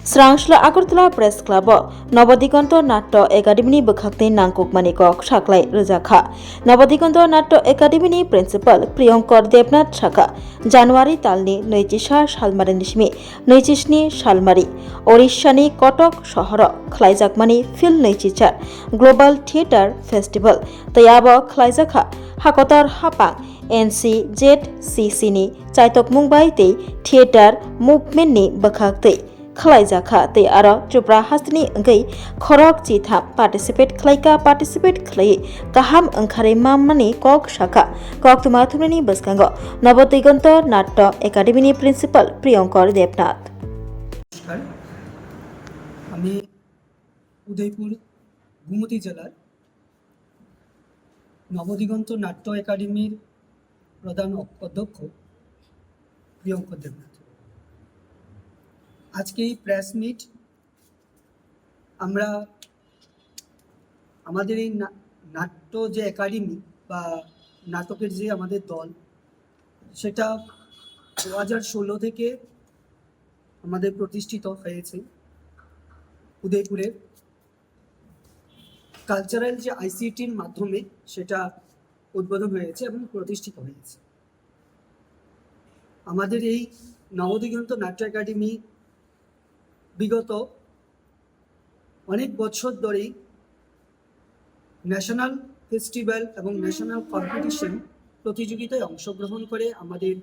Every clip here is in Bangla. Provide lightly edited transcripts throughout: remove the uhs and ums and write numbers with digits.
स्रांसला आगरतला प्रेस क्लब नवदिगंत नाट्य एकाडेमी बखाखनि नांगुकमानि कक साख्लाय रोजाखा नवदिगंत नाट्य एकाडेमी प्रिन्सिपाल प्रियंकर देबनाथ साखा जानुवारि तालनि 24 सालमारिनिसिमि 27 सालमारि ओडिशानि कटक सहर खलायजाकमानि फिल्म 24 ग्लोबल थिएटर फेस्टिवल तयाबो खलायजाखा हाकतर हापां NCZCC नि चाइतक मुंबाइ तै थिएटर मुभमेन्टनि बखाखतै खलायजाखा तै आरो त्रिपुरा हास्तनि अंगै खरक चिथा पार्टिसिपेट खलाय गाहाम ओंखारै मामानि कक शाखा कक तुमाथुमनि बसकांगो नवदिगंत नाट्य एकाडेमी प्रिन्सिपाल प्रियंकर देबनाथ। আমি উদয়পুর গোমতী জেলার নবদিগন্ত নাট্য একাডেমির প্রধান অধ্যক্ষ প্রিয়ঙ্কর দেবনাথ। আজকে এই প্রেস মিট আমরা আমাদের এই নাট্য যে একাডেমি বা নাটকের যে আমাদের দল সেটা 2016 থেকে আমাদের প্রতিষ্ঠিত হয়েছে উদয়পুরের কালচারাল যে আইসিটির মাধ্যমে সেটা উদ্বোধন হয়েছে এবং প্রতিষ্ঠিত হয়েছে। আমাদের এই নবদিগন্ত নাট্য একাডেমি বিগত অনেক বছর ধরেই ন্যাশনাল ফেস্টিভ্যাল এবং ন্যাশনাল কম্পিটিশন প্রতিযোগিতায় অংশগ্রহণ করে আমাদের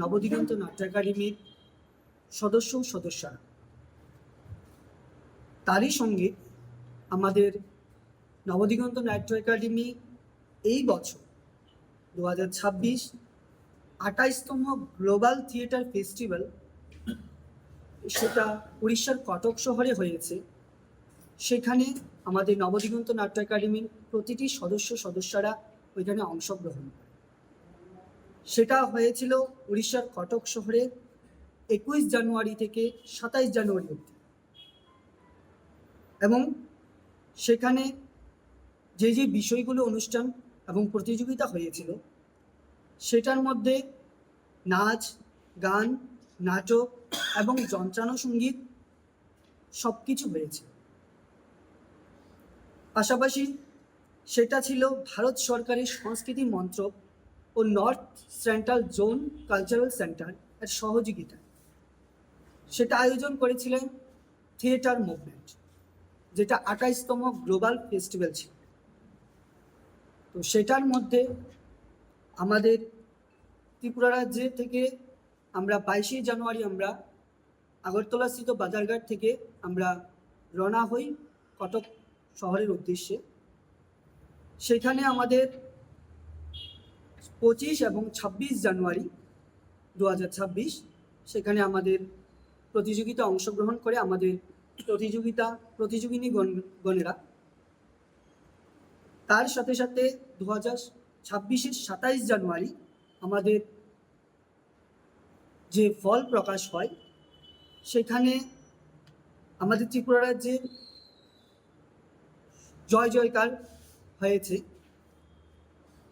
নবদিগন্ত নাট্য একাডেমির সদস্যরা। তারই সঙ্গে আমাদের নবদিগন্ত নাট্য একাডেমি এই বছর 2026 28তম গ্লোবাল থিয়েটার ফেস্টিভ্যাল সেটা উড়িষ্যার কটক শহরে হয়েছে। সেখানে আমাদের নবদিগন্ত নাট্য একাডেমির প্রতিটি সদস্যরা ওইখানে অংশগ্রহণ করে। সেটা হয়েছিল উড়িষ্যার কটক শহরে 21 জানুয়ারি থেকে 27 জানুয়ারি অবধি। এবং সেখানে যে বিষয়গুলো অনুষ্ঠান এবং প্রতিযোগিতা হয়েছিল সেটার মধ্যে নাচ, গান, নাটক এবং যন্ত্রানুসঙ্গীত সব কিছু হয়েছে। পাশাপাশি সেটা ছিল ভারত সরকারের সংস্কৃতি মন্ত্রক ও north central zone cultural centre এর সহযোগিতায় সেটা আয়োজন করেছিলেন থিয়েটার মুভমেন্ট, যেটা 28তম গ্লোবাল ফেস্টিভ্যাল ছিল। তো সেটার মধ্যে আমাদের ত্রিপুরা রাজ্যে থেকে আমরা 22 জানুয়ারি আমরা আগরতলাস্থিত বাজারঘাট থেকে আমরা রওনা হই কটক শহরের উদ্দেশ্যে। সেখানে আমাদের 25 এবং 26 জানুয়ারি 2026 সেখানে আমাদের প্রতিযোগিতা অংশগ্রহণ করে আমাদের প্রতিযোগিনীগণেরা। তার সাথে সাথে 2026-এর 27 জানুয়ারি আমাদের যে ফল প্রকাশ হয় সেখানে আমাদের ত্রিপুরা রাজ্যে জয় জয়কার হয়েছে।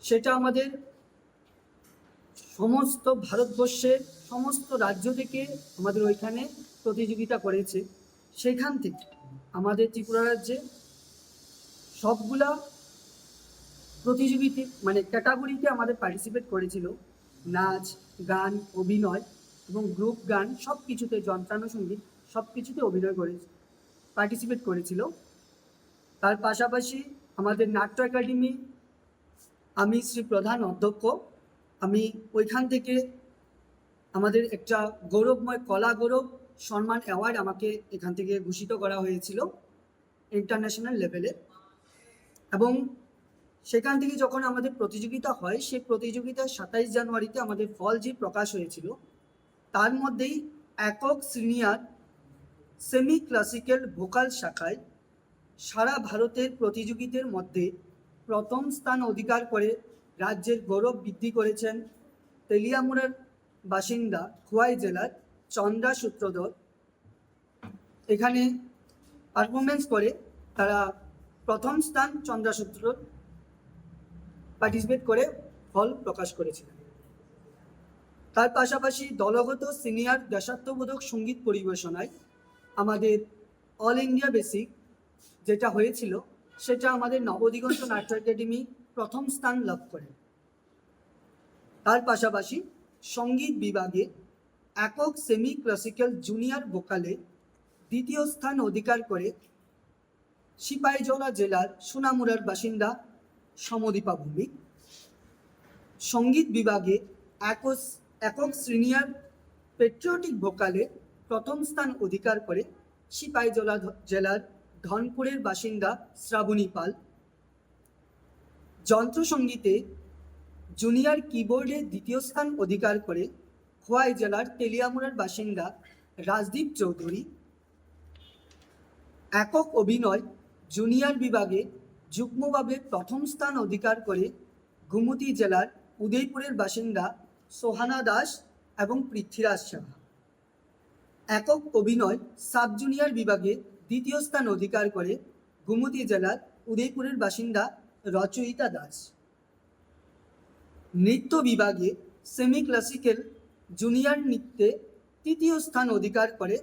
সেটা আমাদের সমস্ত ভারতবর্ষের সমস্ত রাজ্য থেকে আমাদের ওইখানে প্রতিযোগিতা করেছে। সেখান থেকে আমাদের ত্রিপুরা রাজ্যে সবগুলা প্রতিযোগিতা ক্যাটাগরিতে আমাদের পার্টিসিপেট করেছিল। নাচ, গান, অভিনয় এবং গ্রুপ গান সব কিছুতে, যন্ত্রানুসঙ্গীত সব কিছুতে পার্টিসিপেট করেছিল। তার পাশাপাশি আমাদের নাট্য একাডেমি, আমি শ্রী প্রধান অধ্যক্ষ, আমি ওইখান থেকে আমাদের একটা গৌরবময় কলা গৌরব সম্মান অ্যাওয়ার্ড আমাকে এখান থেকে ঘোষিত করা হয়েছিল ইন্টারন্যাশনাল লেভেলে। এবং সেখান থেকে যখন আমাদের প্রতিযোগিতা হয় সেই প্রতিযোগিতার 27 জানুয়ারিতে আমাদের ফল যে প্রকাশ হয়েছিল তার মধ্যেই একক সিনিয়র সেমি ক্লাসিক্যাল ভোকাল শাখায় সারা ভারতের প্রতিযোগীদের মধ্যে প্রথম স্থান অধিকার করে রাজ্যের গৌরব বৃদ্ধি করেছেন তেলিয়ামুড়ার বাসিন্দা খোয়াই জেলার চন্দ্রা সূত্রধর। এখানে পারফরমেন্স করে তারা প্রথম স্থান চন্দ্রা সূত্রধর পার্টিসিপেট করে ফল প্রকাশ করেছিলেন। তার পাশাপাশি দলগত সিনিয়র দেশাত্মবোধক সঙ্গীত পরিবেশনায় আমাদের অল ইন্ডিয়া বেসিক যেটা হয়েছিল সেটা আমাদের নবদিগন্ত নাট্য একাডেমি প্রথম স্থান লাভ করে। তার পাশাপাশি সঙ্গীত বিভাগে একক সেমি ক্লাসিক্যাল জুনিয়র ভোকালে দ্বিতীয় স্থান অধিকার করে সিপাহীজলা জেলার সোনামুড়ার বাসিন্দা সমদীপা ভৌমিক। সঙ্গীত বিভাগে একক সিনিয়র পেট্রিয়টিক ভোকালে প্রথম স্থান অধিকার করে সিপাহীজলা জেলার ধনপুরের বাসিন্দা শ্রাবণী পাল। যন্ত্রসঙ্গীতে জুনিয়র কিবোর্ডে দ্বিতীয় স্থান অধিকার করে খোয়াই জেলার তেলিয়ামুড়ার বাসিন্দা রাজদীপ চৌধুরী। একক অভিনয় জুনিয়র বিভাগে যুগ্মভাবে প্রথম স্থান অধিকার করে গোমতী জেলার উদয়পুরের বাসিন্দা সোহানা দাস এবং পৃথ্বীরাজ সাহা। একক অভিনয় সাব জুনিয়র বিভাগে দ্বিতীয় স্থান অধিকার করে গোমতী জেলার উদয়পুরের বাসিন্দা রচয়িতা দাস। নৃত্য বিভাগে সেমি ক্লাসিক্যাল জুনিয়র নৃত্যে তৃতীয় স্থান অধিকার করে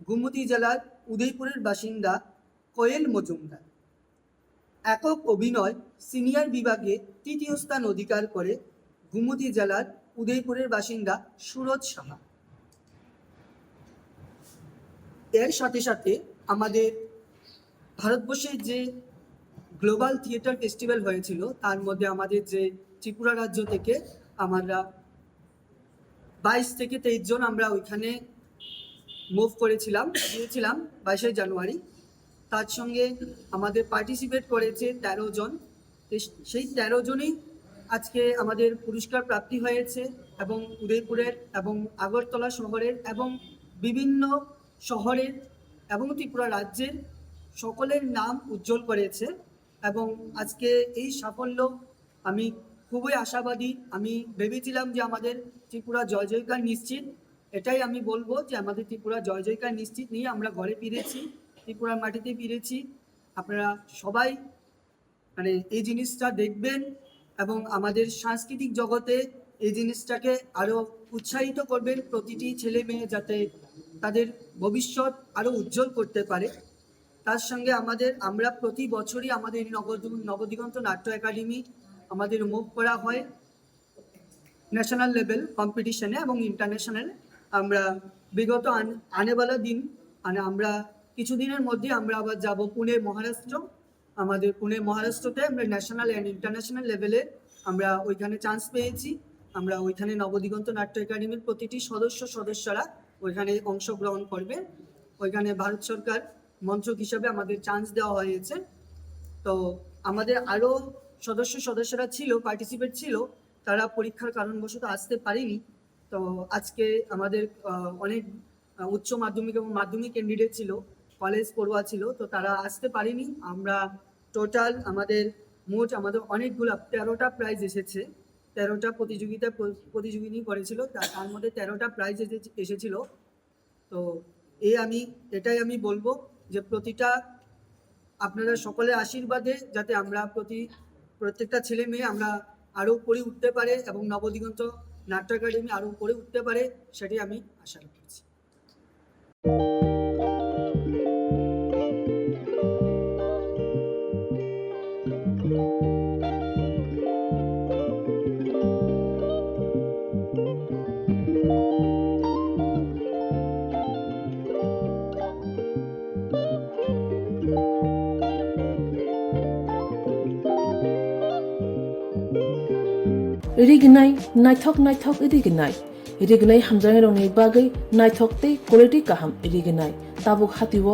গোমতী জেলার উদয়পুরের বাসিন্দা কোয়েল মজুমদার। একক অভিনয় সিনিয়র বিভাগে তৃতীয় স্থান অধিকার করে গোমতী জেলার উদয়পুরের বাসিন্দা সুরজ সাহা। এর সাথে সাথে আমাদের ভারতবর্ষের যে গ্লোবাল থিয়েটার ফেস্টিভ্যাল হয়েছিল তার মধ্যে আমাদের যে ত্রিপুরা রাজ্য থেকে আমরা 22 থেকে 23 জন আমরা ওইখানে মুভ করেছিলাম, গিয়েছিলাম 22শে জানুয়ারি। তার সঙ্গে আমাদের পার্টিসিপেট করেছে 13 জন। সেই 13 জনই আজকে আমাদের পুরস্কার প্রাপ্তি হয়েছে এবং উদয়পুরের এবং আগরতলা শহরের এবং বিভিন্ন শহরের এবং ত্রিপুরা রাজ্যের সকলের নাম উজ্জ্বল করেছে। এবং আজকে এই সাফল্য আমি খুবই আশাবাদী। আমি ভেবেছিলাম যে আমাদের ত্রিপুরা জয় জয়কার নিশ্চিত, এটাই আমি বলবো যে আমাদের ত্রিপুরা জয় জয়কার নিশ্চিত নিয়ে আমরা ঘরে ফিরেছি, ত্রিপুরার মাটিতে ফিরেছি। আপনারা সবাই মানে এই জিনিসটা দেখবেন এবং আমাদের সাংস্কৃতিক জগতে এই জিনিসটাকে আরও উৎসাহিত করবেন, প্রতিটি ছেলে মেয়ে যাতে তাদের ভবিষ্যৎ আরও উজ্জ্বল করতে পারে। তার সঙ্গে আমরা প্রতি বছরই আমাদের নবদিগন্ত নাট্য একাডেমি আমাদের মুভ করা হয় ন্যাশনাল লেভেল কম্পিটিশনে এবং ইন্টারন্যাশনাল। আমরা বিগত আনেওয়ালা দিন আমরা কিছুদিনের মধ্যে আমরা আবার যাব পুনে মহারাষ্ট্র। আমাদের পুনে মহারাষ্ট্রতে আমরা ন্যাশনাল অ্যান্ড ইন্টারন্যাশনাল লেভেলে আমরা ওইখানে চান্স পেয়েছি। আমরা ওইখানে নবদিগন্ত নাট্য একাডেমির প্রতিটি সদস্যরা ওইখানে অংশগ্রহণ করবে। ওইখানে ভারত সরকার মন্ত্রক হিসাবে আমাদের চান্স দেওয়া হয়েছে। তো আমাদের আরও সদস্যরা ছিল, পার্টিসিপেট ছিল, তারা পরীক্ষার কারণবশত আসতে পারেনি। তো আজকে আমাদের অনেক উচ্চ মাধ্যমিক এবং মাধ্যমিক ক্যান্ডিডেট ছিল, কলেজ পড়ুয়া ছিল, তো তারা আসতে পারেনি। আমরা টোটাল আমাদের অনেকগুলো 13টা প্রাইজ এসেছে। 13টা প্রতিযোগিনী করেছিল, তার মধ্যে 13টা প্রাইজ এসেছিল। তো এটাই আমি বলবো যে প্রতিটা আপনারা সকলের আশীর্বাদে যাতে আমরা প্রত্যেকটা ছেলে মেয়ে আমরা আরও উপরে উঠতে পারে এবং নবদিগন্ত নাট্য একাডেমি আরও উপরে উঠতে পারে, সেটাই আমি আশা করছি। रिगनाय नायथक रिगनाय हामजानाय रंनि बागै नायथकते क्वालिटी काहाम रिगनाय ताबुक हातिव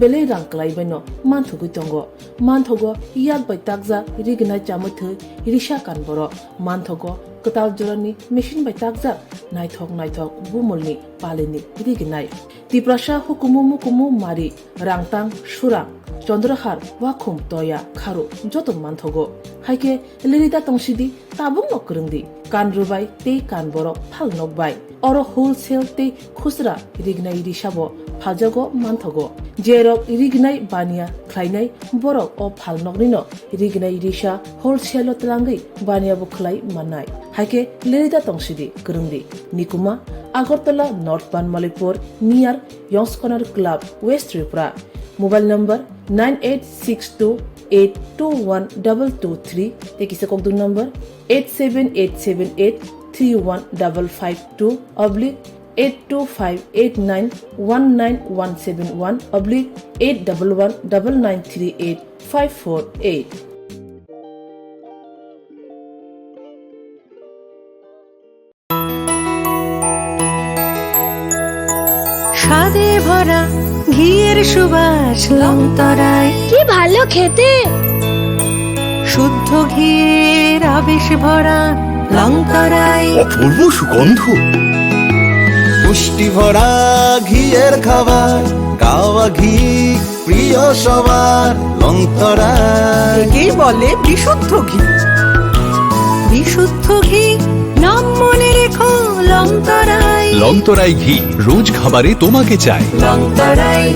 बेले रांक्लायबायनो मानथुगै दंगो मानथगो याद बाय ताकजा रिगनाय चामथो रिसा कानबर मानथगो कताल जरानि मेशिन बाय ताकजा नायथक बुमलनि पालेनि रिगनाय तिप्रासा हुकुमु मारि रांतां सुरां चंद्रहार वाखुम तया खारु जतो मानथगो हाइके लिरिदा तंसिदि ताबुक नकरंदि कानरुबाय ते कानबरक फाल नकबाय अरो होलसेल ते खुसरा रिगनाय रिसाबो फाजागो मानथगो जेरक रिगनाय बानिया ख्लायनाय बरक अ फाल नकनिनो रिगनाय रिसा होलसेल तलांगै बानियाबो ख्लाय माननाय हाइके लिरिदा तंसिदि करंदि निकुमा Agartala, North Banmalipur, near Yonsconar Club, West Tripura. Mobile number 9862821223. Take is a contact number 87878315552 oblique 82589191171 oblique 8119938 স্বাদে ভরা ঘিয়ের সুবাস লংতরায়, কি ভালো খেতে। শুদ্ধ ঘিয়ের আবেশ ভরা লংতরায়, অপূর্ব সুগন্ধ, পুষ্টি ভরা ঘিয়ের খাবার, গাওয়া ঘি প্রিয় সবার লংতরায়। একেই বলে বিশুদ্ধ ঘি। বিশুদ্ধ ঘি নাম মনে রেখো লংতরায়। লংতরাই ঘি রোজ খাবারে তোমাকে চাই। লংতরায়